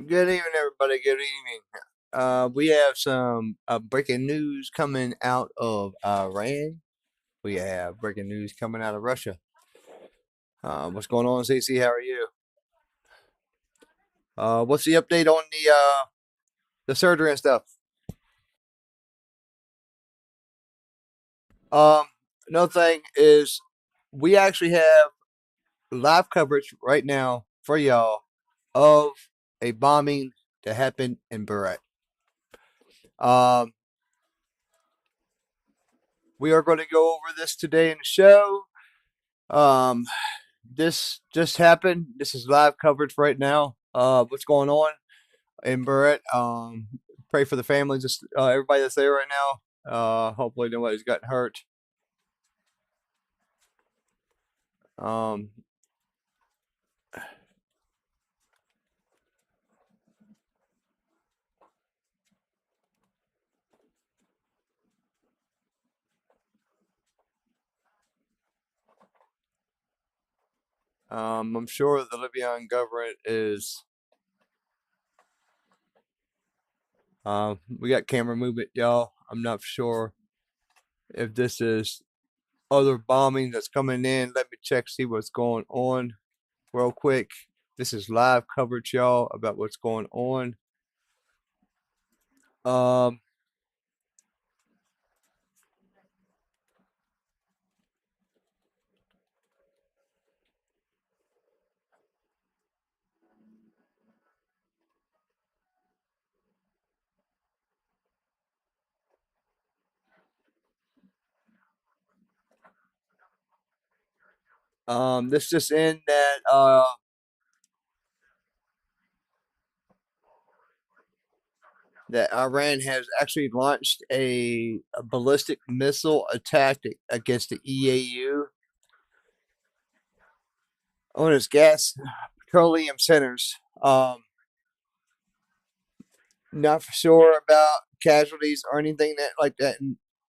Good evening, everybody. Good evening. We have some breaking news coming out of Iran. We have breaking news coming out of Russia. What's going on, CC? How are you? What's the update on the surgery and stuff? Um, Another thing is we actually have live coverage right now for y'all of a bombing that happened in Beirut. Um, we are going to go over this today in the show. Um, this just happened. This is live coverage right now. What's going on in Barrett? Pray for the families, just everybody that's there right now. Hopefully nobody's gotten hurt. Um, I'm sure the Libyan government is. We got camera movement, y'all. I'm not sure if this is other bombing that's coming in. Let me check, see what's going on real quick. This is live coverage, y'all, about what's going on. Um, this just in that Iran has actually launched a ballistic missile attack against the EAU on its gas petroleum centers. Not for sure about casualties or anything that like that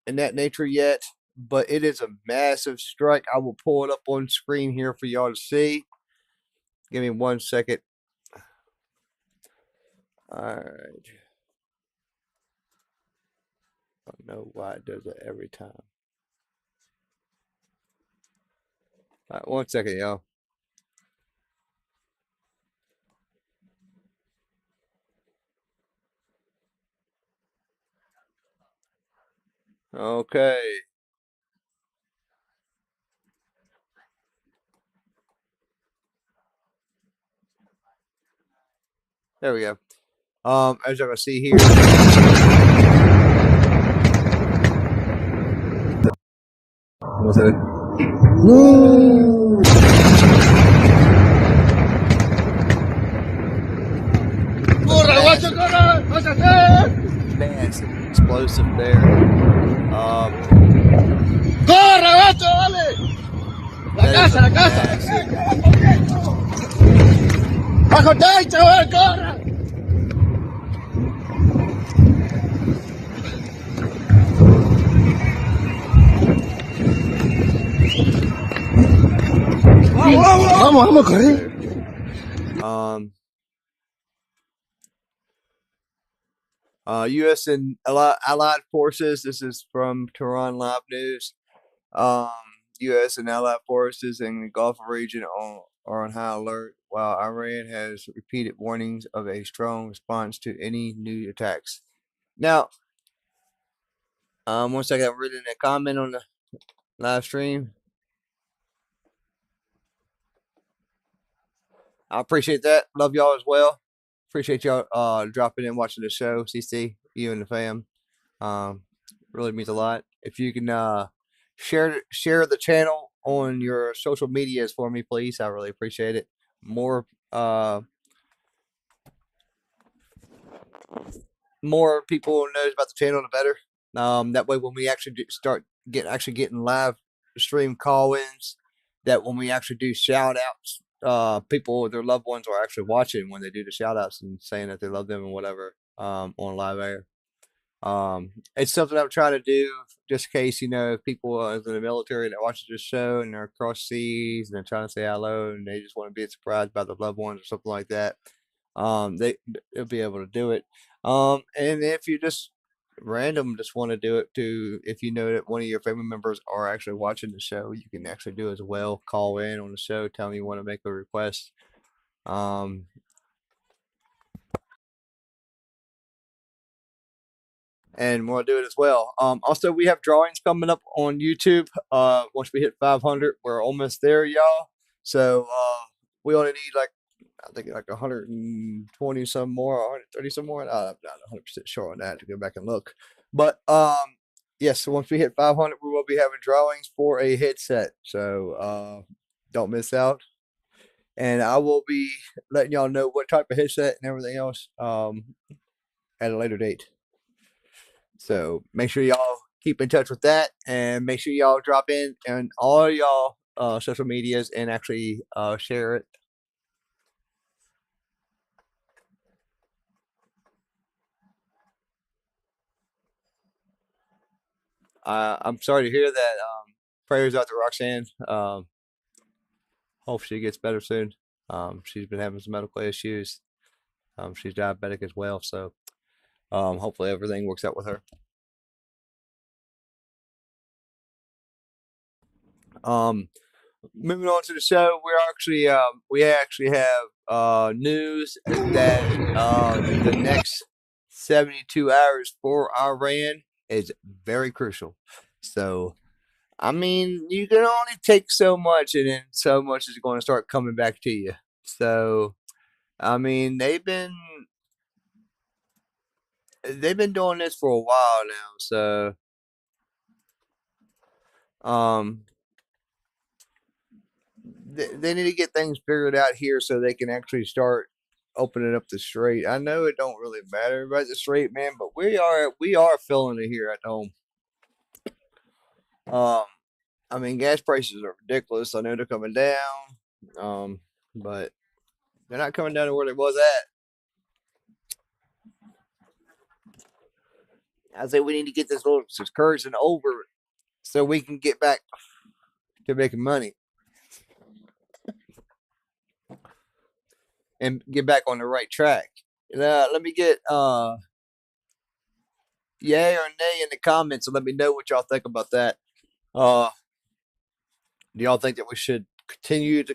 in that nature yet, but it is a massive strike. I will pull it up on screen here for y'all to see. Give me 1 second. All right. I don't know why it does it every time. All right, 1 second, y'all. Okay. There we go. As y'all can see here. Vamos a ver. ¡No! ¡Corre, guacho, corre! ¡Vas a hacer! Massive explosive there. ¡Corre, guacho, dale! La casa, la casa. ¡Bajo techo, corre! Vamos, vamos, corre. U.S. and allied forces. This is from Tehran Live News. U.S. and allied forces in the Gulf region are on high alert, while Iran has repeated warnings of a strong response to any new attacks. Now, 1 second, I'm reading a comment on the live stream. I appreciate that. Love y'all as well. Appreciate y'all dropping in, watching the show. CC, you and the fam. Really means a lot. If you can share the channel on your social medias for me, please. I really appreciate it. More people knows about the channel, the better. That way, when we actually start getting live stream call-ins, that when we actually do shout-outs, people, their loved ones are actually watching when they do the shout-outs and saying that they love them and whatever on live air. It's something I'm trying to do just in case, people in the military that watches this show and they're across seas and they're trying to say hello and they just want to be surprised by their loved ones or something like that. they'll be able to do it. And if you just just want to do it too, if you know that one of your family members are actually watching the show, you can actually do as well. Call in on the show, tell me you want to make a request. Um, and we'll do it as well. Also, we have drawings coming up on YouTube. Once we hit 500, we're almost there, y'all. So we only need like I think like 120 some more, 130 some more. I'm not 100% sure on that to go back and look. But yes, so once we hit 500, we will be having drawings for a headset. So don't miss out. And I will be letting y'all know what type of headset and everything else at a later date. So make sure y'all keep in touch with that, and make sure y'all drop in on all y'all social medias and actually share it. I'm sorry to hear that. Prayers out to Roxanne. Hope she gets better soon. She's been having some medical issues. She's diabetic as well, so hopefully everything works out with her. Moving on to the show, we actually have news that the next 72 hours for Iran is very crucial. So, I mean, you can only take so much, and then so much is going to start coming back to you. So, I mean, they've been doing this for a while now. So, um, they need to get things figured out here so they can actually start opening up the strait. I know it don't really matter about the strait, man, but we are feeling it here at home. Um, I mean, gas prices are ridiculous. I know they're coming down, but they're not coming down to where they was at. I say we need to get this little excursion over so we can get back to making money and get back on the right track. Let me get yay or nay in the comments and let me know what y'all think about that. Do y'all think that we should continue to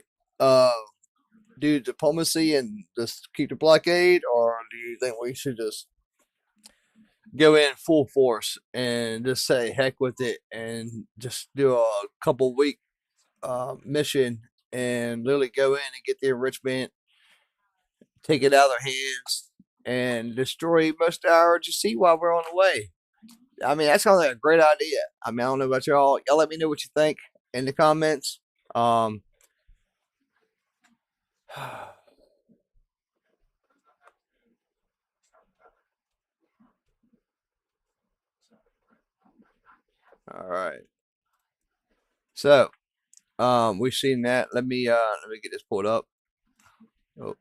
do diplomacy and just keep the blockade, or do you think we should just go in full force and just say heck with it and just do a couple week mission and literally go in and get the enrichment, take it out of their hands, and destroy most of our sea while we're on the way? I mean, that sounds like a great idea. I mean, I don't know about y'all. Y'all let me know what you think in the comments. All right. So, we've seen that. Let me get this pulled up. Oh.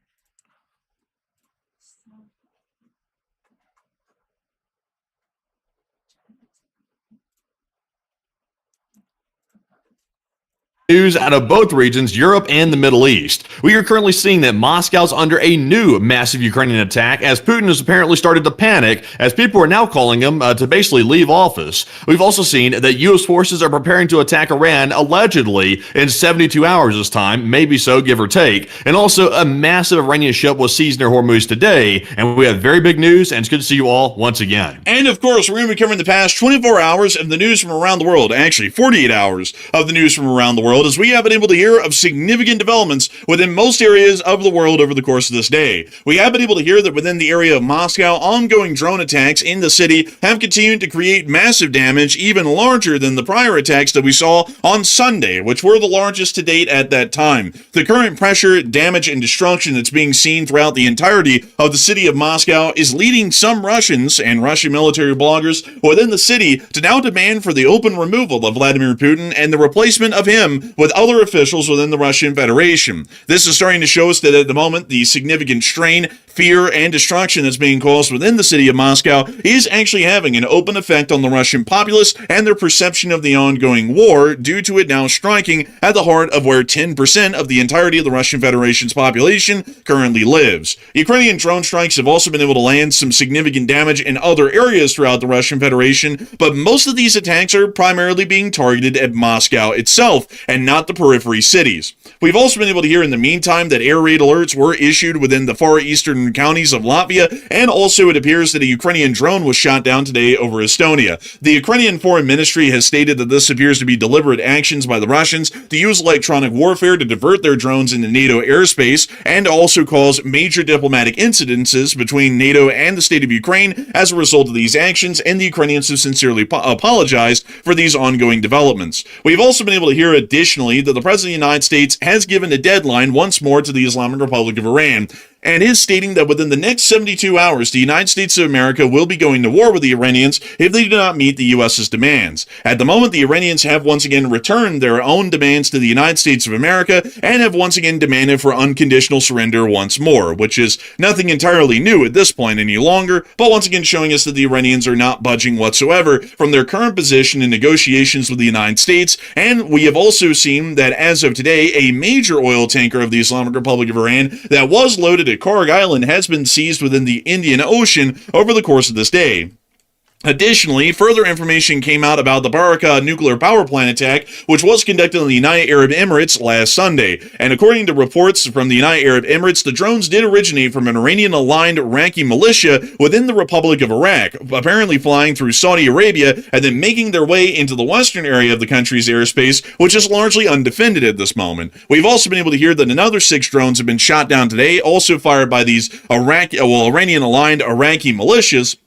News out of both regions, Europe and the Middle East. We are currently seeing that Moscow's under a new massive Ukrainian attack as Putin has apparently started to panic as people are now calling him to basically leave office. We've also seen that U.S. forces are preparing to attack Iran allegedly in 72 hours this time, maybe so, give or take. And also a massive Iranian ship was seized near Hormuz today, and we have very big news, and it's good to see you all once again. And of course, we're going to be covering the past 24 hours of the news from around the world, actually 48 hours of the news from around the world, as we have been able to hear of significant developments within most areas of the world over the course of this day. We have been able to hear that within the area of Moscow, ongoing drone attacks in the city have continued to create massive damage, even larger than the prior attacks that we saw on Sunday, which were the largest to date at that time. The current pressure, damage, and destruction that's being seen throughout the entirety of the city of Moscow is leading some Russians and Russian military bloggers within the city to now demand for the open removal of Vladimir Putin and the replacement of him them with other officials within the Russian Federation. This is starting to show us that at the moment, the significant strain, fear, and destruction that's being caused within the city of Moscow is actually having an open effect on the Russian populace and their perception of the ongoing war, due to it now striking at the heart of where 10% of the entirety of the Russian Federation's population currently lives. Ukrainian drone strikes have also been able to land some significant damage in other areas throughout the Russian Federation, but most of these attacks are primarily being targeted at Moscow itself and not the periphery cities. We've also been able to hear in the meantime that air raid alerts were issued within the far eastern counties of Latvia, and also it appears that a Ukrainian drone was shot down today over Estonia. The Ukrainian Foreign Ministry has stated that this appears to be deliberate actions by the Russians to use electronic warfare to divert their drones into NATO airspace and also cause major diplomatic incidences between NATO and the state of Ukraine as a result of these actions, and the Ukrainians have sincerely apologized for these ongoing developments. We've also been able to hear additionally that the President of the United States has given a deadline once more to the Islamic Republic of Iran, and is stating that within the next 72 hours, the United States of America will be going to war with the Iranians if they do not meet the U.S.'s demands. At the moment, the Iranians have once again returned their own demands to the United States of America and have once again demanded for unconditional surrender once more, which is nothing entirely new at this point any longer, but once again showing us that the Iranians are not budging whatsoever from their current position in negotiations with the United States. And we have also seen that as of today, a major oil tanker of the Islamic Republic of Iran that was loaded at Karg Island has been seized within the Indian Ocean over the course of this day. Additionally, further information came out about the Baraka nuclear power plant attack, which was conducted in the United Arab Emirates last Sunday. And according to reports from the United Arab Emirates, the drones did originate from an Iranian-aligned Iraqi militia within the Republic of Iraq, apparently flying through Saudi Arabia and then making their way into the western area of the country's airspace, which is largely undefended at this moment. We've also been able to hear that another 6 drones have been shot down today, also fired by these Iranian-aligned Iraqi militias,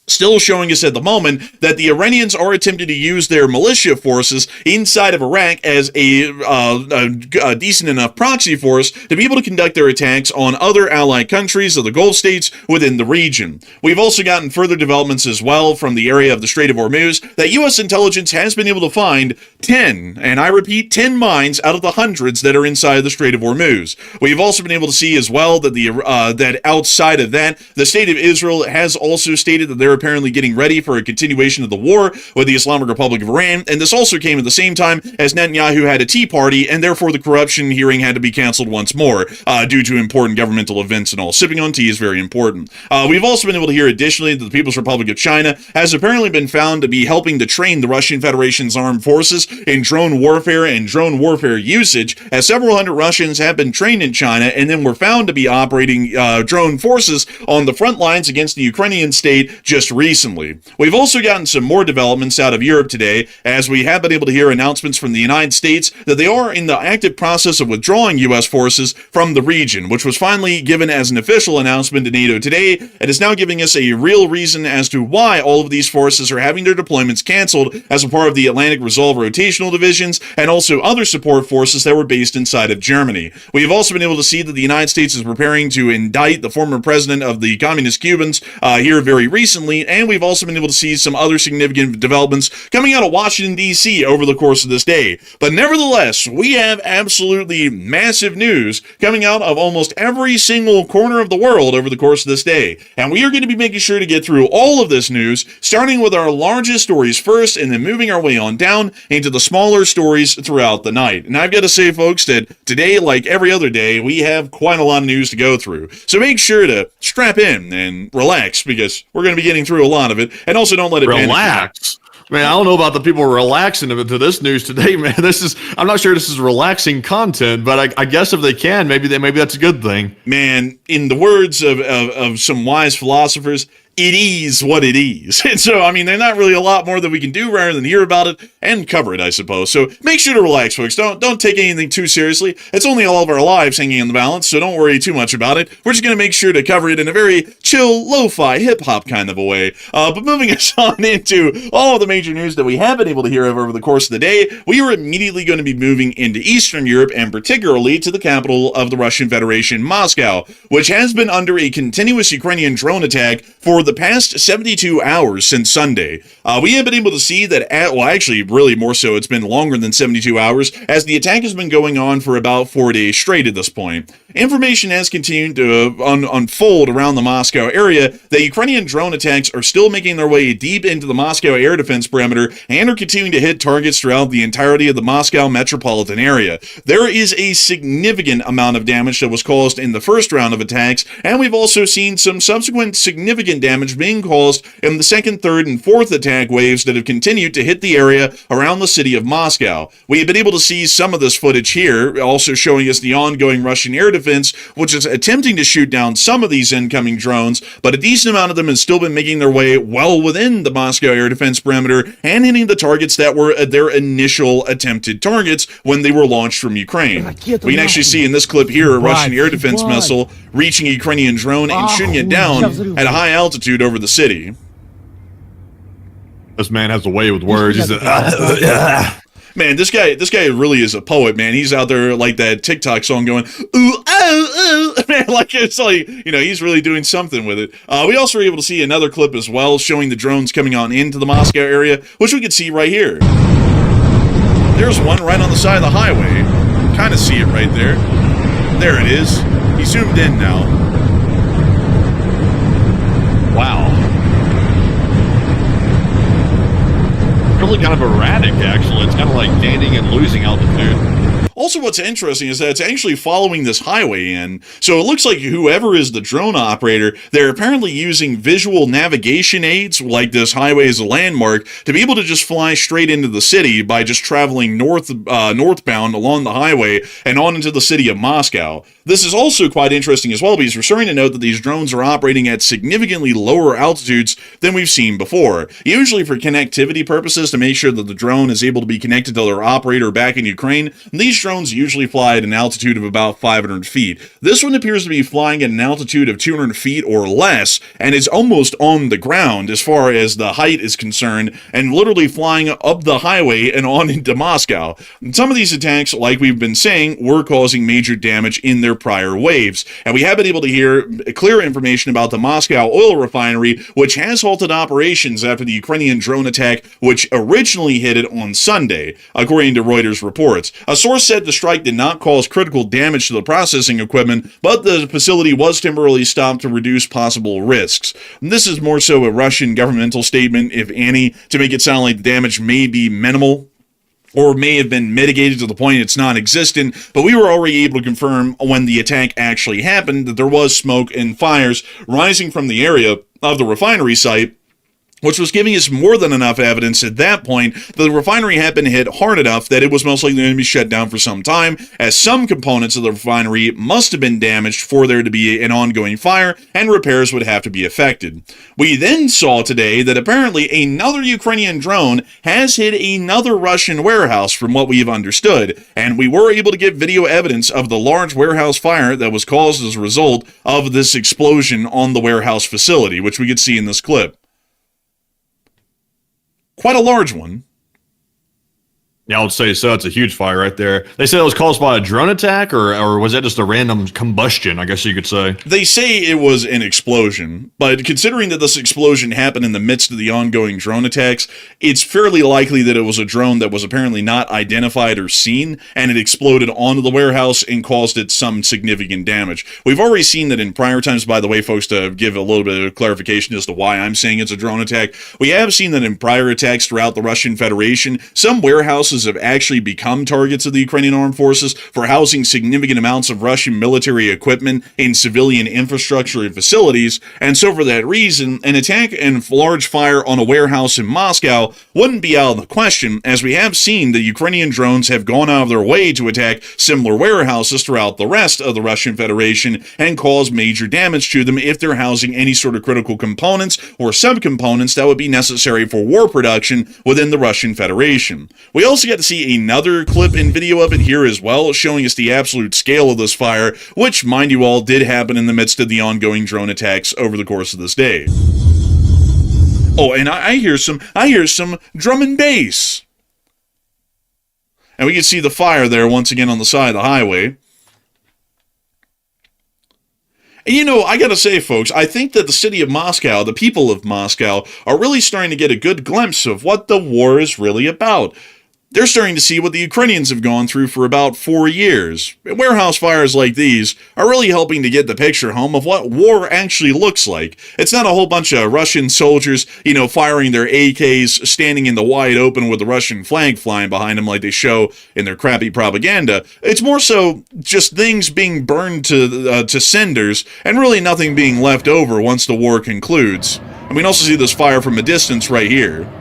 still showing us at the moment that the Iranians are attempting to use their militia forces inside of Iraq as a decent enough proxy force to be able to conduct their attacks on other allied countries of the Gulf states within the region. We've also gotten further developments as well from the area of the Strait of Hormuz that U.S. intelligence has been able to find 10, and I repeat 10 mines out of the hundreds that are inside the Strait of Hormuz. We've also been able to see as well that that outside of that, the state of Israel has also stated that they're apparently getting ready for a continuation of the war with the Islamic Republic of Iran, and this also came at the same time as Netanyahu had a tea party, and therefore the corruption hearing had to be canceled once more due to important governmental events and all. Sipping on tea is very important. We've also been able to hear additionally that the People's Republic of China has apparently been found to be helping to train the Russian Federation's armed forces in drone warfare and drone warfare usage, as several hundred Russians have been trained in China and then were found to be operating drone forces on the front lines against the Ukrainian state just recently. We've also gotten some more developments out of Europe today, as we have been able to hear announcements from the United States that they are in the active process of withdrawing U.S. forces from the region, which was finally given as an official announcement to NATO today, and is now giving us a real reason as to why all of these forces are having their deployments canceled as a part of the Atlantic Resolve rotational divisions and also other support forces that were based inside of Germany. We have also been able to see that the United States is preparing to indict the former president of the Communist Cubans here very recently, and we've also been able to see some other significant developments coming out of Washington, D.C. over the course of this day. But nevertheless, we have absolutely massive news coming out of almost every single corner of the world over the course of this day. And we are going to be making sure to get through all of this news, starting with our largest stories first, and then moving our way on down into the smaller stories throughout the night. And I've got to say, folks, that today, like every other day, we have quite a lot of news to go through. So make sure to strap in and relax, because we're going to be getting through a lot of it, and also don't let it relax. Man, I don't know about the people relaxing to this news today, man. I'm not sure this is relaxing content, but I guess if they can, maybe that's a good thing. Man, in the words of some wise philosophers, it is what it is. And so, I mean, there's not really a lot more that we can do rather than hear about it and cover it, I suppose. So make sure to relax, folks. Don't take anything too seriously. It's only all of our lives hanging in the balance, so don't worry too much about it. We're just going to make sure to cover it in a very chill, lo-fi, hip-hop kind of a way. But moving us on into all of the major news that we have been able to hear over the course of the day, we are immediately going to be moving into Eastern Europe, and particularly to the capital of the Russian Federation, Moscow, which has been under a continuous Ukrainian drone attack for for the past 72 hours since Sunday, we have been able to see that, well, actually, really more so, it's been longer than 72 hours, as the attack has been going on for about 4 days straight at this point. Information has continued to unfold around the Moscow area that Ukrainian drone attacks are still making their way deep into the Moscow air defense perimeter and are continuing to hit targets throughout the entirety of the Moscow metropolitan area. There is a significant amount of damage that was caused in the first round of attacks, and we've also seen some subsequent significant damage being caused in the second, third, and fourth attack waves that have continued to hit the area around the city of Moscow. We have been able to see some of this footage here, also showing us the ongoing Russian air defense, which is attempting to shoot down some of these incoming drones, but a decent amount of them has still been making their way well within the Moscow air defense perimeter and hitting the targets that were their initial attempted targets when they were launched from Ukraine. We can actually see in this clip here a Russian air defense missile reaching a Ukrainian drone and shooting it down at a high altitude over the city. This man has a way with words. He's Man, this guy really is a poet, man. He's out there like that TikTok song going, ooh, oh, ooh. Man, like, it's like, you know, he's really doing something with it. We also were able to see another clip as well, showing the drones coming on into the Moscow area, which we could see right here. There's one right on the side of the highway. Kind of see it right there. There it is. He zoomed in now. wow. Really kind of erratic, actually. It's kind of like gaining and losing altitude. Also, what's interesting is that it's actually following this highway in, so it looks like whoever is the drone operator, they're apparently using visual navigation aids, like this highway as a landmark, to be able to just fly straight into the city by just traveling northbound along the highway and on into the city of Moscow. This is also quite interesting as well, because we're starting to note that these drones are operating at significantly lower altitudes than we've seen before, usually for connectivity purposes to make sure that the drone is able to be connected to their operator back in Ukraine. These drones usually fly at an altitude of about 500 feet. This one appears to be flying at an altitude of 200 feet or less, and is almost on the ground as far as the height is concerned, and literally flying up the highway and on into Moscow. And some of these attacks, like we've been saying, were causing major damage in their prior waves, and we have been able to hear clear information about the Moscow oil refinery, which has halted operations after the Ukrainian drone attack, which originally hit it on Sunday, according to Reuters reports. A source said the strike did not cause critical damage to the processing equipment, but the facility was temporarily stopped to reduce possible risks. This is more so a Russian governmental statement, if any, to make it sound like the damage may be minimal, or may have been mitigated to the point it's non-existent, but we were already able to confirm when the attack actually happened that there was smoke and fires rising from the area of the refinery site, which was giving us more than enough evidence at that point that the refinery had been hit hard enough that it was most likely going to be shut down for some time, as some components of the refinery must have been damaged for there to be an ongoing fire, and repairs would have to be effected. We then saw today that apparently another Ukrainian drone has hit another Russian warehouse, from what we have understood, and we were able to get video evidence of the large warehouse fire that was caused as a result of this explosion on the warehouse facility, which we could see in this clip. Quite a large one. Yeah, I would say so. It's a huge fire right there. They said it was caused by a drone attack, or was that just a random combustion, I guess you could say? They say it was an explosion, but considering that this explosion happened in the midst of the ongoing drone attacks, it's fairly likely that it was a drone that was apparently not identified or seen, and it exploded onto the warehouse and caused it some significant damage. We've already seen that in prior times, by the way, folks, to give a little bit of clarification as to why I'm saying it's a drone attack. We have seen that in prior attacks throughout the Russian Federation, some warehouses have actually become targets of the Ukrainian armed forces for housing significant amounts of Russian military equipment in civilian infrastructure and facilities, and so for that reason, an attack and large fire on a warehouse in Moscow wouldn't be out of the question, as we have seen that Ukrainian drones have gone out of their way to attack similar warehouses throughout the rest of the Russian Federation and cause major damage to them if they're housing any sort of critical components or subcomponents that would be necessary for war production within the Russian Federation. We also get to see another clip and video of it here as well, showing us the absolute scale of this fire, which, mind you all, did happen in the midst of the ongoing drone attacks over the course of this day. Oh, and I hear some drum and bass. And we can see the fire there once again on the side of the highway. And I gotta say, folks, I think that the city of Moscow, the people of Moscow, are really starting to get a good glimpse of what the war is really about. They're starting to see what the Ukrainians have gone through for about 4 years. Warehouse fires like these are really helping to get the picture home of what war actually looks like. It's not a whole bunch of Russian soldiers, firing their AKs, standing in the wide open with the Russian flag flying behind them like they show in their crappy propaganda. It's more so just things being burned to cinders and really nothing being left over once the war concludes. And we can also see this fire from a distance right here.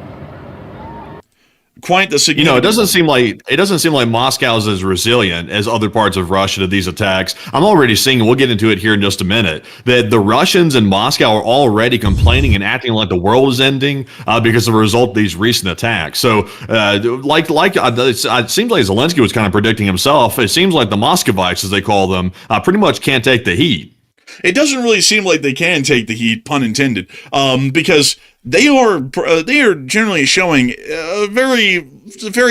Quite the significant. It doesn't seem like Moscow is as resilient as other parts of Russia to these attacks. I'm already seeing, and we'll get into it here in just a minute, that the Russians in Moscow are already complaining and acting like the world is ending because of the result of these recent attacks. So, it seems like Zelensky was kind of predicting himself. It seems like the Muscovites, as they call them, pretty much can't take the heat. It doesn't really seem like they can take the heat, pun intended, because they are generally showing a very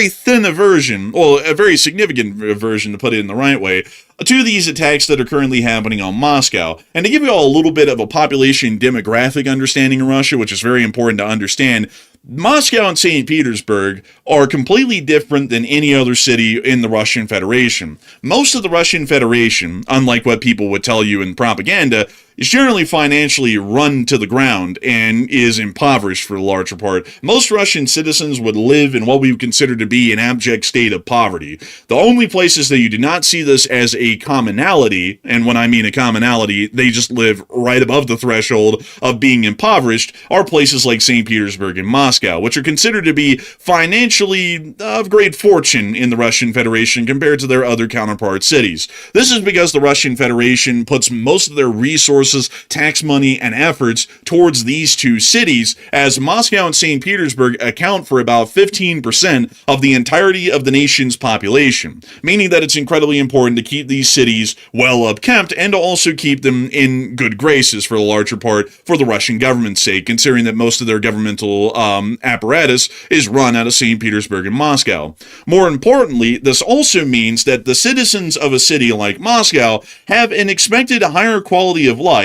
thin aversion, well, a very significant aversion, to put it in the right way, to these attacks that are currently happening on Moscow. And to give you all a little bit of a population demographic understanding of Russia, which is very important to understand, Moscow and St. Petersburg are completely different than any other city in the Russian Federation. Most of the Russian Federation, unlike what people would tell you in propaganda, is generally financially run to the ground and is impoverished for the larger part. Most Russian citizens would live in what we would consider to be an abject state of poverty. The only places that you do not see this as a commonality, and when I mean a commonality, they just live right above the threshold of being impoverished, are places like St. Petersburg and Moscow, which are considered to be financially of great fortune in the Russian Federation compared to their other counterpart cities. This is because the Russian Federation puts most of their resources, tax money, and efforts towards these two cities, as Moscow and St. Petersburg account for about 15% of the entirety of the nation's population, meaning that it's incredibly important to keep these cities well upkept and to also keep them in good graces for the larger part for the Russian government's sake, considering that most of their governmental apparatus is run out of St. Petersburg and Moscow. More importantly, this also means that the citizens of a city like Moscow have an expected higher quality of life,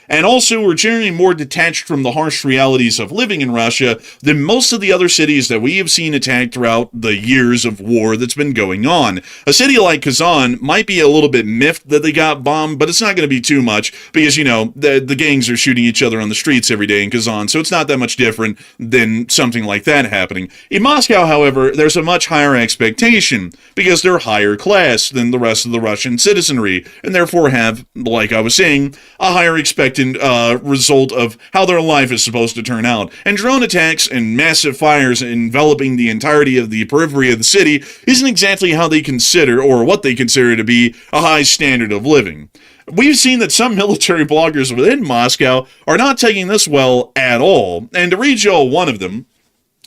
and also are generally more detached from the harsh realities of living in Russia than most of the other cities that we have seen attacked throughout the years of war that's been going on. A city like Kazan might be a little bit miffed that they got bombed, but it's not going to be too much because, the gangs are shooting each other on the streets every day in Kazan, so it's not that much different than something like that happening. In Moscow, however, there's a much higher expectation because they're higher class than the rest of the Russian citizenry, and therefore have, like I was saying, a higher expected result of how their life is supposed to turn out. And drone attacks and massive fires enveloping the entirety of the periphery of the city isn't exactly how they consider, or what they consider to be, a high standard of living. We've seen that some military bloggers within Moscow are not taking this well at all. And to read you all one of them,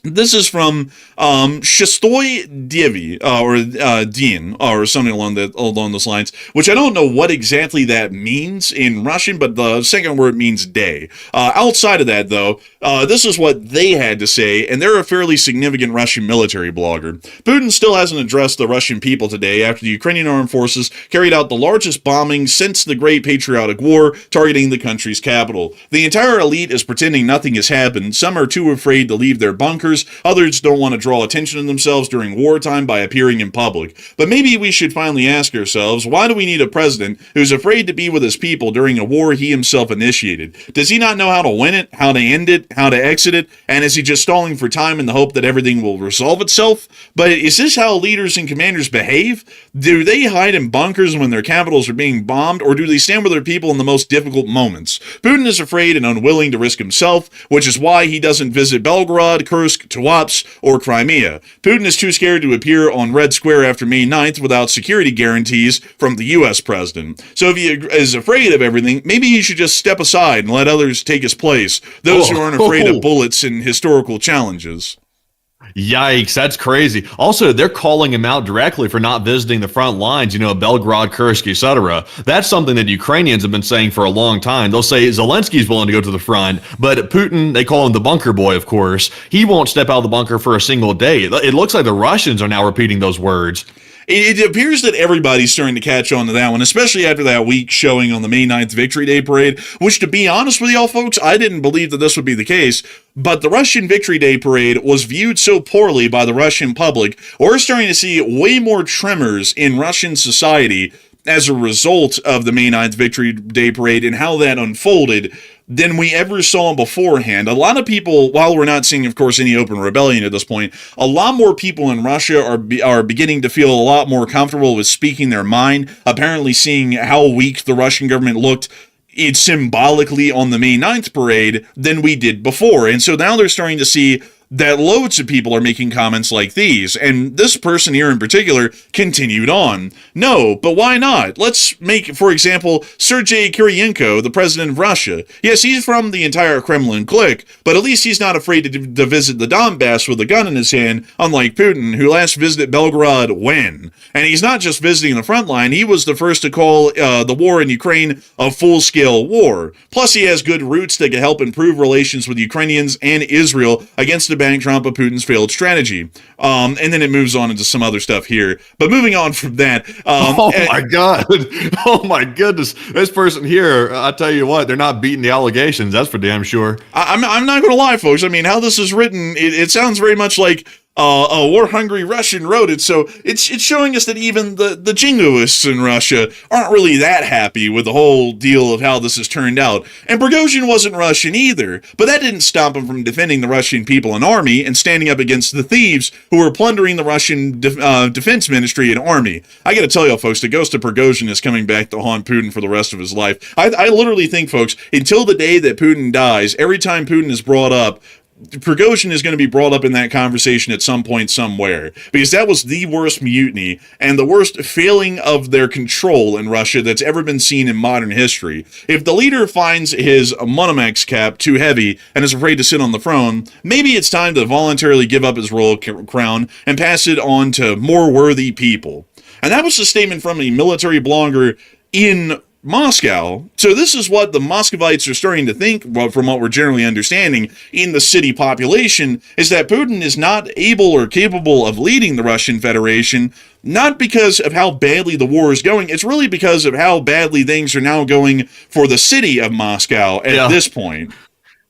this is from Shestoy Devi, or Din, or something along those lines, which I don't know what exactly that means in Russian, but the second word means day. Outside of that, though, this is what they had to say, and they're a fairly significant Russian military blogger. Putin still hasn't addressed the Russian people today after the Ukrainian armed forces carried out the largest bombing since the Great Patriotic War, targeting the country's capital. The entire elite is pretending nothing has happened. Some are too afraid to leave their bunkers. Others don't want to draw attention to themselves during wartime by appearing in public. But maybe we should finally ask ourselves, why do we need a president who's afraid to be with his people during a war he himself initiated? Does he not know how to win it, how to end it, how to exit it? And is he just stalling for time in the hope that everything will resolve itself? But is this how leaders and commanders behave? Do they hide in bunkers when their capitals are being bombed, or do they stand with their people in the most difficult moments? Putin is afraid and unwilling to risk himself, which is why he doesn't visit Belgrade, Kursk, Tuapse, or Crimea. Putin is too scared to appear on Red Square after May 9th without security guarantees from the U.S. president. So if he is afraid of everything, maybe he should just step aside and let others take his place, those who aren't afraid of bullets and historical challenges. Yikes, that's crazy. Also, they're calling him out directly for not visiting the front lines, Belgrade, Kursk, etc. That's something that Ukrainians have been saying for a long time. They'll say Zelensky's willing to go to the front, but Putin, they call him the bunker boy, of course. He won't step out of the bunker for a single day. It looks like the Russians are now repeating those words. It appears that everybody's starting to catch on to that one, especially after that week showing on the May 9th Victory Day Parade, which, to be honest with y'all folks, I didn't believe that this would be the case, but the Russian Victory Day Parade was viewed so poorly by the Russian public, we're starting to see way more tremors in Russian society as a result of the May 9th Victory Day Parade and how that unfolded than we ever saw beforehand. A lot of people, while we're not seeing, of course, any open rebellion at this point, a lot more people in Russia are beginning to feel a lot more comfortable with speaking their mind, apparently seeing how weak the Russian government looked symbolically on the May 9th parade than we did before. And so now they're starting to see that loads of people are making comments like these, and this person here in particular continued on. No, but why not? Let's make, for example, Sergei Kiriyenko, the president of Russia. Yes, he's from the entire Kremlin clique, but at least he's not afraid to visit the Donbass with a gun in his hand, unlike Putin, who last visited Belgorod when? And he's not just visiting the front line, he was the first to call the war in Ukraine a full-scale war. Plus, he has good roots that can help improve relations with Ukrainians and Israel against the backdrop of Putin's failed strategy. And then it moves on into some other stuff here. But moving on from that. Oh my God. Oh my goodness. This person here, I tell you what, they're not beating the allegations. That's for damn sure. I'm not going to lie, folks. I mean, how this is written, it sounds very much like a war-hungry Russian wrote it, so it's showing us that even the jingoists in Russia aren't really that happy with the whole deal of how this has turned out. And Prigozhin wasn't Russian either, but that didn't stop him from defending the Russian people and army and standing up against the thieves who were plundering the Russian defense ministry and army. I gotta tell y'all, folks, the ghost of Prigozhin is coming back to haunt Putin for the rest of his life. I literally think, folks, until the day that Putin dies, every time Putin is brought up, Prigozhin is going to be brought up in that conversation at some point somewhere, because that was the worst mutiny and the worst failing of their control in Russia that's ever been seen in modern history. If the leader finds his Monomax cap too heavy and is afraid to sit on the throne, maybe it's time to voluntarily give up his royal crown and pass it on to more worthy people. And that was a statement from a military blogger in Moscow. So this is what the Muscovites are starting to think, well, from what we're generally understanding in the city population, is that Putin is not able or capable of leading the Russian Federation, not because of how badly the war is going, it's really because of how badly things are now going for the city of Moscow at this point.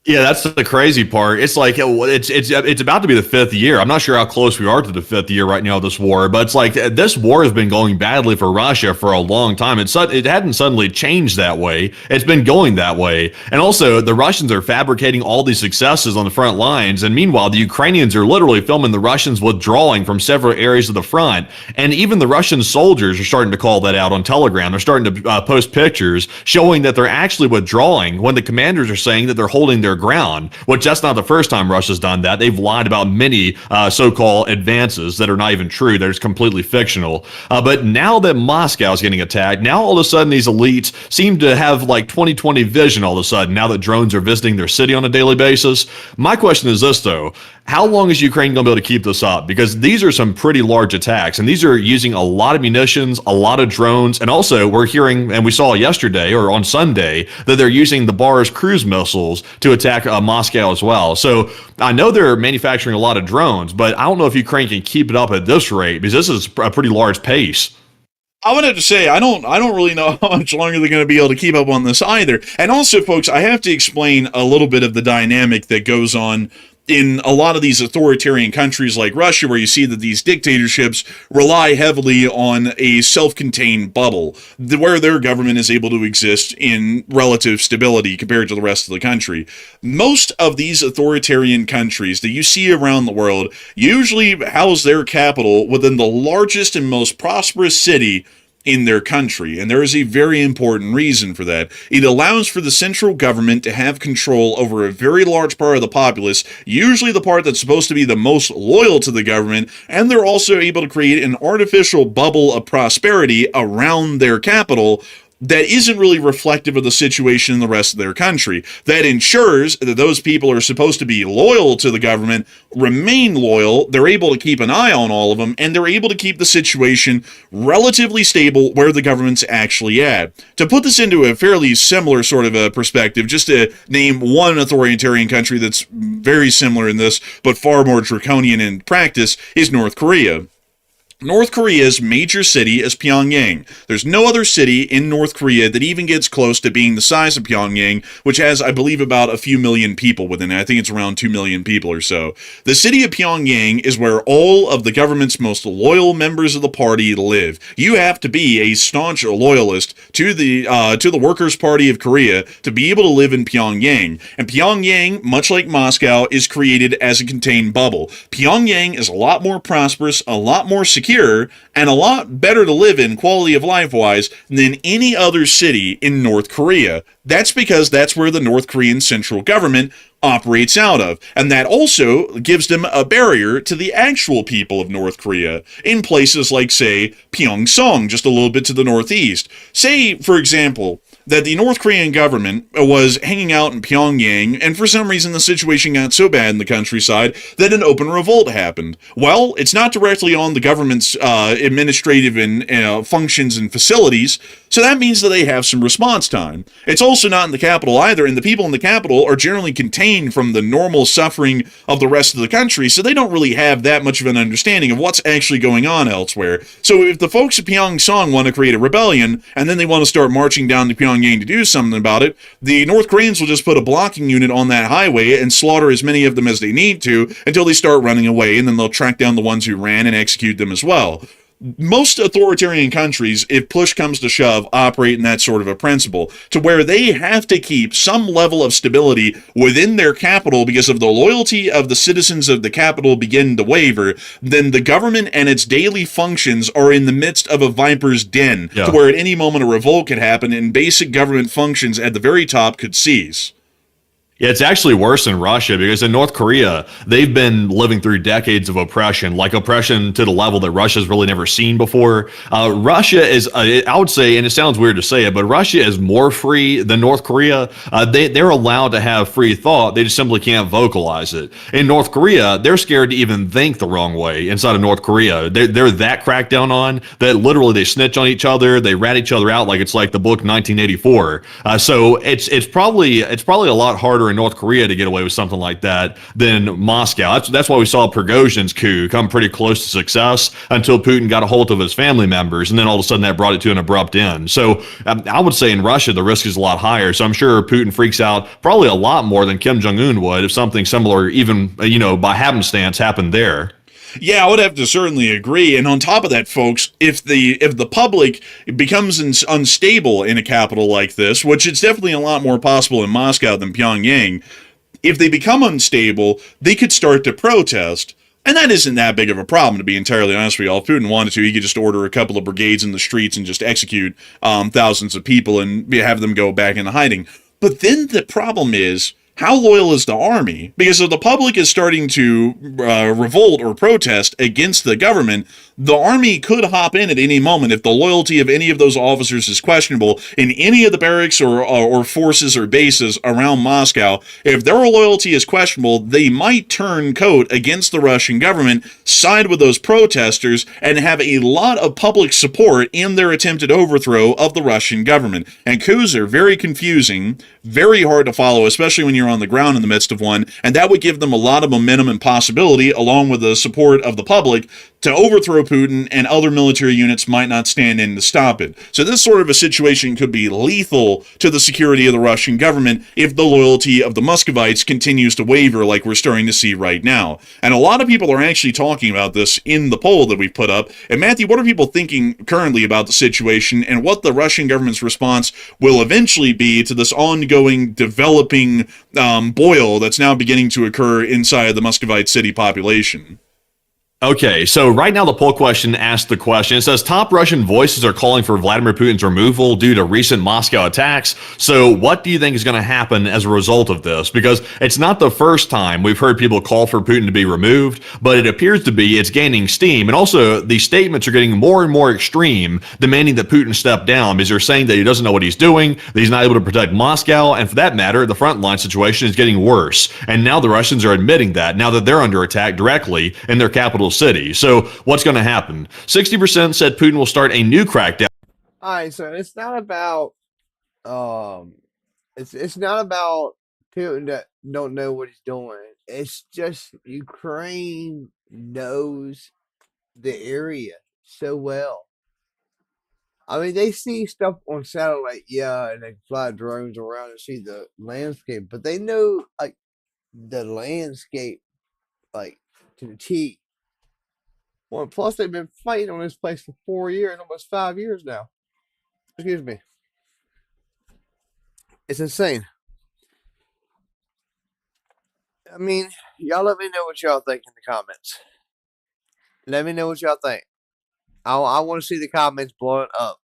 Yeah, that's the crazy part. It's like it's about to be the fifth year. I'm not sure how close we are to the fifth year right now of this war, but it's like this war has been going badly for Russia for a long time. It hadn't suddenly changed that way. It's been going that way. And also, the Russians are fabricating all these successes on the front lines, and meanwhile, the Ukrainians are literally filming the Russians withdrawing from several areas of the front. And even the Russian soldiers are starting to call that out on Telegram. They're starting to post pictures showing that they're actually withdrawing when the commanders are saying that they're holding their ground, which that's not the first time Russia's done that. They've lied about many so-called advances that are not even true. They're just completely fictional. But now that Moscow's getting attacked, now all of a sudden these elites seem to have like 2020 vision all of a sudden, now that drones are visiting their city on a daily basis. My question is this, though. How long is Ukraine going to be able to keep this up? Because these are some pretty large attacks, and these are using a lot of munitions, a lot of drones, and also we're hearing, and we saw yesterday or on Sunday, that they're using the Bars cruise missiles to attack Moscow as well. So I know they're manufacturing a lot of drones, but I don't know if Ukraine can keep it up at this rate, because this is a pretty large pace. I would have to say, I don't really know how much longer they're going to be able to keep up on this either. And also, folks, I have to explain a little bit of the dynamic that goes on in a lot of these authoritarian countries like Russia, where you see that these dictatorships rely heavily on a self-contained bubble, where their government is able to exist in relative stability compared to the rest of the country. Most of these authoritarian countries that you see around the world usually house their capital within the largest and most prosperous city in their country, and there is a very important reason for that. It allows for the central government to have control over a very large part of the populace, usually the part that's supposed to be the most loyal to the government, and they're also able to create an artificial bubble of prosperity around their capital that isn't really reflective of the situation in the rest of their country. That ensures that those people are supposed to be loyal to the government remain loyal, they're able to keep an eye on all of them, and they're able to keep the situation relatively stable where the government's actually at. To put this into a fairly similar sort of a perspective, just to name one authoritarian country that's very similar in this, but far more draconian in practice, is North Korea. North Korea's major city is Pyongyang. There's no other city in North Korea that even gets close to being the size of Pyongyang, which has, I believe, about a few million people within it. I think it's around 2 million people or so. The city of Pyongyang is where all of the government's most loyal members of the party live. You have to be a staunch loyalist to the Workers' Party of Korea to be able to live in Pyongyang. And Pyongyang, much like Moscow, is created as a contained bubble. Pyongyang is a lot more prosperous, a lot more secure, and a lot better to live in quality of life wise than any other city in North Korea. That's because that's where the North Korean central government operates out of. And that also gives them a barrier to the actual people of North Korea in places like, say, Pyeongseong, just a little bit to the northeast. Say, for example, that the North Korean government was hanging out in Pyongyang, and for some reason the situation got so bad in the countryside that an open revolt happened. Well, it's not directly on the government's administrative and functions and facilities, so that means that they have some response time. It's also not in the capital either, and the people in the capital are generally contained from the normal suffering of the rest of the country, so they don't really have that much of an understanding of what's actually going on elsewhere. So if the folks of Pyeongseong want to create a rebellion, and then they want to start marching down to Pyongyang to do something about it, the North Koreans will just put a blocking unit on that highway and slaughter as many of them as they need to until they start running away, and then they'll track down the ones who ran and execute them as well. Most authoritarian countries, if push comes to shove, operate in that sort of a principle, to where they have to keep some level of stability within their capital because if the loyalty of the citizens of the capital begin to waver, then the government and its daily functions are in the midst of a viper's den, to where at any moment a revolt could happen and basic government functions at the very top could cease. Yeah, it's actually worse in Russia because in North Korea, they've been living through decades of oppression, like oppression to the level that Russia's really never seen before. Russia is, I would say, and it sounds weird to say it, but Russia is more free than North Korea. They're allowed to have free thought. They just simply can't vocalize it. In North Korea, they're scared to even think the wrong way inside of North Korea. They're that cracked down on that literally they snitch on each other. They rat each other out like it's like the book 1984. So it's probably a lot harder in North Korea to get away with something like that than Moscow. That's why we saw Prigozhin's coup come pretty close to success until Putin got a hold of his family members, and then all of a sudden that brought it to an abrupt end. So I would say in Russia the risk is a lot higher. So I'm sure Putin freaks out probably a lot more than Kim Jong-un would if something similar, even by happenstance, happened there. Yeah, I would have to certainly agree. And on top of that, folks, if the public becomes unstable in a capital like this, which is definitely a lot more possible in Moscow than Pyongyang, if they become unstable, they could start to protest. And that isn't that big of a problem, to be entirely honest with you all. If Putin wanted to, he could just order a couple of brigades in the streets and just execute thousands of people and have them go back into hiding. But then the problem is, how loyal is the army? Because if the public is starting to revolt or protest against the government, the army could hop in at any moment if the loyalty of any of those officers is questionable in any of the barracks or forces or bases around Moscow. If their loyalty is questionable, they might turn coat against the Russian government, side with those protesters, and have a lot of public support in their attempted overthrow of the Russian government. And coups are very confusing, very hard to follow, especially when you're on the ground in the midst of one, and that would give them a lot of momentum and possibility, along with the support of the public, to overthrow Putin, and other military units might not stand in to stop it. So this sort of a situation could be lethal to the security of the Russian government if the loyalty of the Muscovites continues to waver like we're starting to see right now. And a lot of people are actually talking about this in the poll that we've put up. And Matthew, what are people thinking currently about the situation and what the Russian government's response will eventually be to this ongoing, developing boil that's now beginning to occur inside the Muscovite city population? Okay, so right now the poll question asks the question. It says top Russian voices are calling for Vladimir Putin's removal due to recent Moscow attacks. So what do you think is going to happen as a result of this? Because it's not the first time we've heard people call for Putin to be removed, but it appears to be it's gaining steam. And also the statements are getting more and more extreme, demanding that Putin step down because they're saying that he doesn't know what he's doing, that he's not able to protect Moscow, and for that matter, the frontline situation is getting worse. And now the Russians are admitting that, now that they're under attack directly in their capital city. So what's going to happen? 60% said Putin will start a new crackdown. All right, so it's not about it's not about Putin that don't know what he's doing. It's just Ukraine knows the area. so well. I mean, they see stuff on satellite, yeah, and they fly drones around and see the landscape, but they know like the landscape like to the T. Well, plus they've been fighting on this place for 4 years, almost 5 years now. Excuse me. It's insane. I mean, y'all let me know what y'all think in the comments. Let me know what y'all think. I want to see the comments blowing up.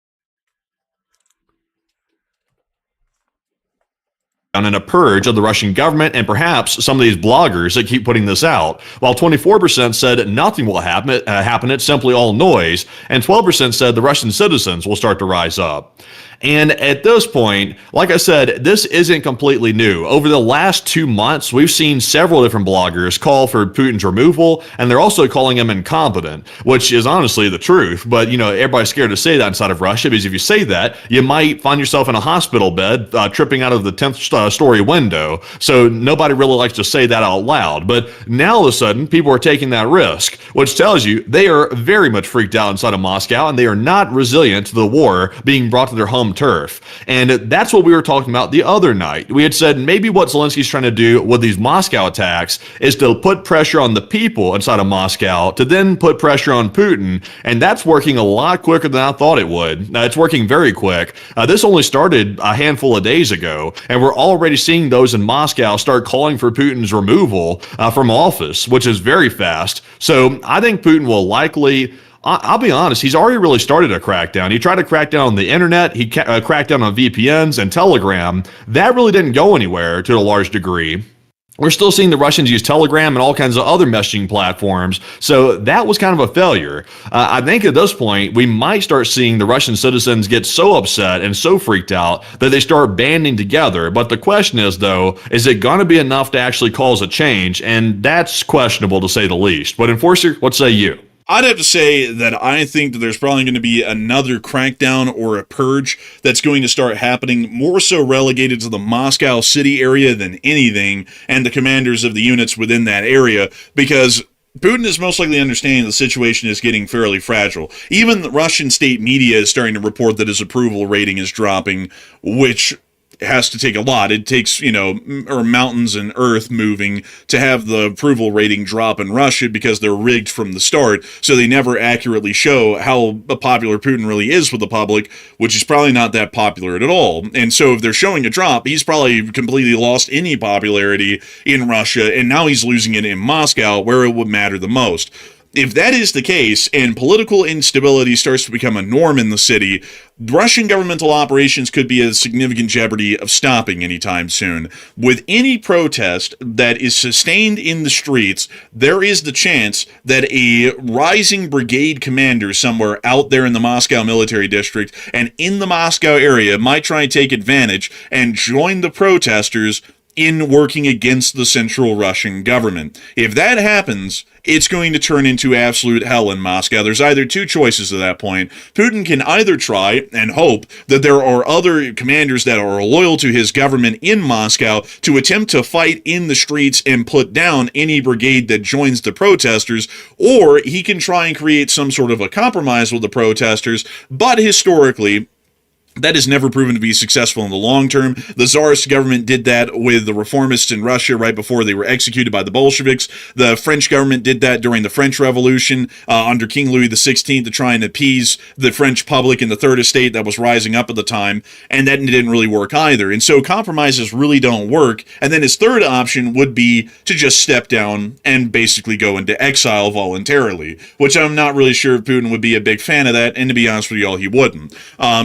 In a purge of the Russian government and perhaps some of these bloggers that keep putting this out, while 24% said nothing will happen, it's simply all noise, and 12% said the Russian citizens will start to rise up. And at this point, like I said, this isn't completely new. Over the last 2 months, we've seen several different bloggers call for Putin's removal, and they're also calling him incompetent, which is honestly the truth. But, everybody's scared to say that inside of Russia, because if you say that, you might find yourself in a hospital bed, tripping out of the 10th story window. So nobody really likes to say that out loud. But now all of a sudden, people are taking that risk, which tells you they are very much freaked out inside of Moscow, and they are not resilient to the war being brought to their home turf. And that's what we were talking about the other night. We had said maybe what Zelensky's trying to do with these Moscow attacks is to put pressure on the people inside of Moscow to then put pressure on Putin. And that's working a lot quicker than I thought it would. It's working very quick. This only started a handful of days ago, and we're already seeing those in Moscow start calling for Putin's removal from office, which is very fast. So I think Putin will likely, I'll be honest, he's already really started a crackdown. He tried to crack down on the internet. He cracked down on VPNs and Telegram. That really didn't go anywhere to a large degree. We're still seeing the Russians use Telegram and all kinds of other messaging platforms. So that was kind of a failure. I think at this point, we might start seeing the Russian citizens get so upset and so freaked out that they start banding together. But the question is, though, is it going to be enough to actually cause a change? And that's questionable, to say the least. But Enforcer, what say you? I'd have to say that I think that there's probably going to be another crackdown or a purge that's going to start happening, more so relegated to the Moscow city area than anything, and the commanders of the units within that area, because Putin is most likely understanding the situation is getting fairly fragile. Even the Russian state media is starting to report that his approval rating is dropping, which has to take a lot. It takes, or mountains and earth moving to have the approval rating drop in Russia, because they're rigged from the start, so they never accurately show how popular Putin really is with the public, which is probably not that popular at all. And so if they're showing a drop, he's probably completely lost any popularity in Russia, and now he's losing it in Moscow, where it would matter the most. If that is the case, and political instability starts to become a norm in the city, Russian governmental operations could be a significant jeopardy of stopping anytime soon. With any protest that is sustained in the streets, there is the chance that a rising brigade commander somewhere out there in the Moscow military district and in the Moscow area might try and take advantage and join the protesters in working against the central Russian government. If that happens, it's going to turn into absolute hell in Moscow. There's either two choices at that point. Putin can either try and hope that there are other commanders that are loyal to his government in Moscow to attempt to fight in the streets and put down any brigade that joins the protesters, or he can try and create some sort of a compromise with the protesters, but historically, that has never proven to be successful in the long term. The Tsarist government did that with the reformists in Russia right before they were executed by the Bolsheviks. The French government did that during the French Revolution under King Louis XVI to try and appease the French public in the Third Estate that was rising up at the time, and that didn't really work either. And so compromises really don't work. And then his third option would be to just step down and basically go into exile voluntarily, which I'm not really sure if Putin would be a big fan of that, and to be honest with you all, he wouldn't.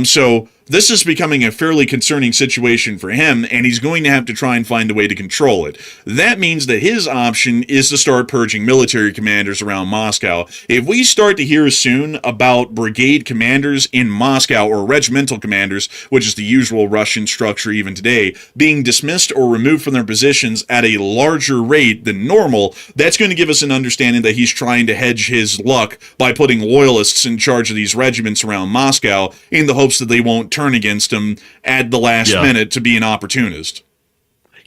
So this is becoming a fairly concerning situation for him, and he's going to have to try and find a way to control it. That means that his option is to start purging military commanders around Moscow. If we start to hear soon about brigade commanders in Moscow, or regimental commanders, which is the usual Russian structure even today, being dismissed or removed from their positions at a larger rate than normal, that's going to give us an understanding that he's trying to hedge his luck by putting loyalists in charge of these regiments around Moscow in the hopes that they won't turn against him at the last minute to be an opportunist.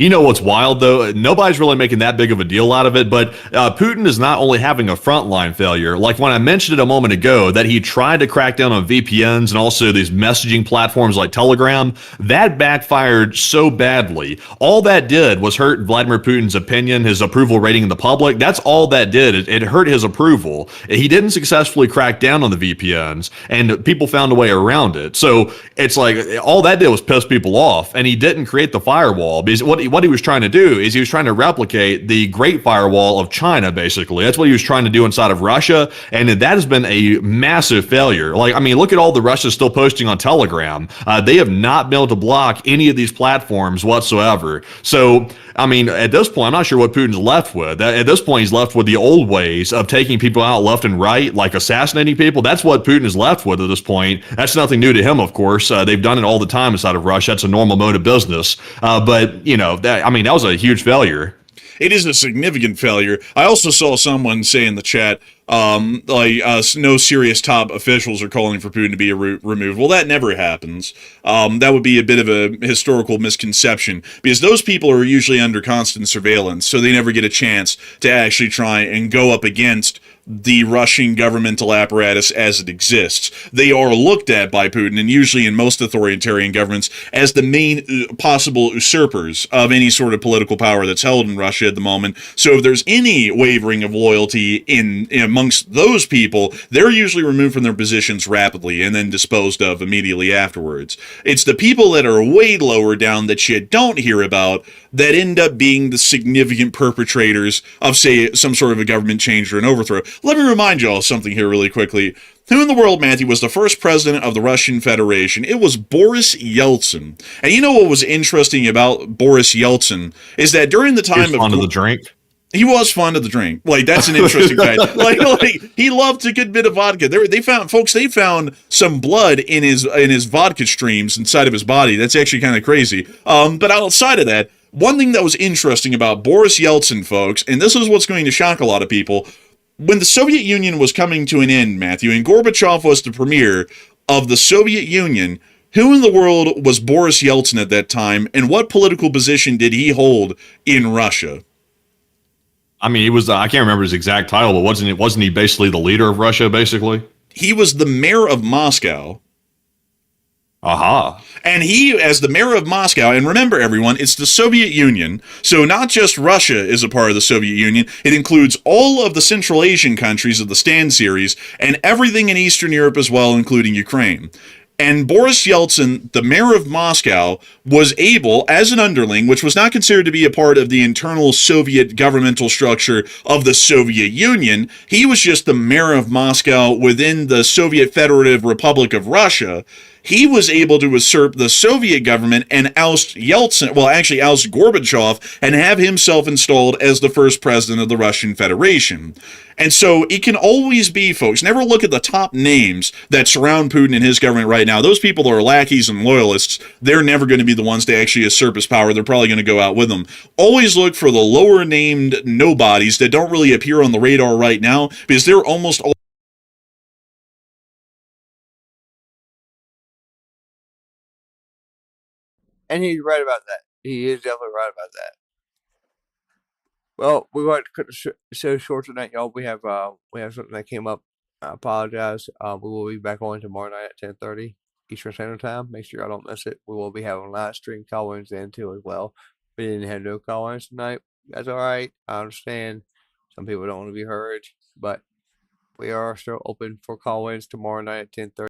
You know what's wild though? Nobody's really making that big of a deal out of it, but Putin is not only having a frontline failure. Like when I mentioned it a moment ago, that he tried to crack down on VPNs and also these messaging platforms like Telegram, that backfired so badly. All that did was hurt Vladimir Putin's opinion, his approval rating in the public. That's all that did. It hurt his approval. He didn't successfully crack down on the VPNs, and people found a way around it. So it's like all that did was piss people off, and he didn't create the firewall because what he was trying to do is he was trying to replicate the Great Firewall of China, basically. That's what he was trying to do inside of Russia, and that has been a massive failure. Like, I mean, look at all the Russians still posting on Telegram. They have not been able to block any of these platforms whatsoever. So, I mean, at this point, I'm not sure what Putin's left with. At this point, he's left with the old ways of taking people out left and right, like assassinating people. That's what Putin is left with at this point. That's nothing new to him, of course. They've done it all the time inside of Russia. That's a normal mode of business. But, you know, that was a huge failure. It is a significant failure. I also saw someone say in the chat, no serious top officials are calling for Putin to be removed. Well, that never happens. That would be a bit of a historical misconception because those people are usually under constant surveillance, so they never get a chance to actually try and go up against the Russian governmental apparatus as it exists. They are looked at by Putin, and usually in most authoritarian governments, as the main possible usurpers of any sort of political power that's held in Russia at the moment. So if there's any wavering of loyalty in amongst those people, they're usually removed from their positions rapidly and then disposed of immediately afterwards. It's the people that are way lower down that you don't hear about that end up being the significant perpetrators of, say, some sort of a government change or an overthrow. Let me remind you all something here really quickly. Who in the world, Matthew, was the first president of the Russian Federation? It was Boris Yeltsin. And you know what was interesting about Boris Yeltsin is that during the time of the drink. He was fond of the drink. Like, that's an interesting fact. Like he loved a good bit of vodka. They found some blood in his vodka streams inside of his body. That's actually kind of crazy. But outside of that, one thing that was interesting about Boris Yeltsin, folks, and this is what's going to shock a lot of people, when the Soviet Union was coming to an end, Matthew, and Gorbachev was the premier of the Soviet Union, who in the world was Boris Yeltsin at that time, and what political position did he hold in Russia? I mean, he was, I can't remember his exact title, but wasn't he basically the leader of Russia, basically? He was the mayor of Moscow. Aha. And he, as the mayor of Moscow, and remember everyone, it's the Soviet Union, so not just Russia is a part of the Soviet Union, it includes all of the Central Asian countries of the Stand series, and everything in Eastern Europe as well, including Ukraine. And Boris Yeltsin, the mayor of Moscow, was able, as an underling, which was not considered to be a part of the internal Soviet governmental structure of the Soviet Union, he was just the mayor of Moscow within the Soviet Federative Republic of Russia. He was able to usurp the Soviet government and oust Gorbachev and have himself installed as the first president of the Russian Federation. And so it can always be, folks, never look at the top names that surround Putin and his government right now. Those people are lackeys and loyalists. They're never going to be the ones to actually usurp his power. They're probably going to go out with him. Always look for the lower named nobodies that don't really appear on the radar right now because they're almost all. And he's right about that. He is definitely right about that. Well, we want to cut the show short tonight, y'all. We have something that came up. I apologize. We will be back on tomorrow night at 10:30 Eastern Standard Time. Make sure y'all don't miss it. We will be having live stream call-ins then too as well. We didn't have no call-ins tonight. That's all right. I understand. Some people don't want to be heard, but we are still open for call-ins tomorrow night at 10:30.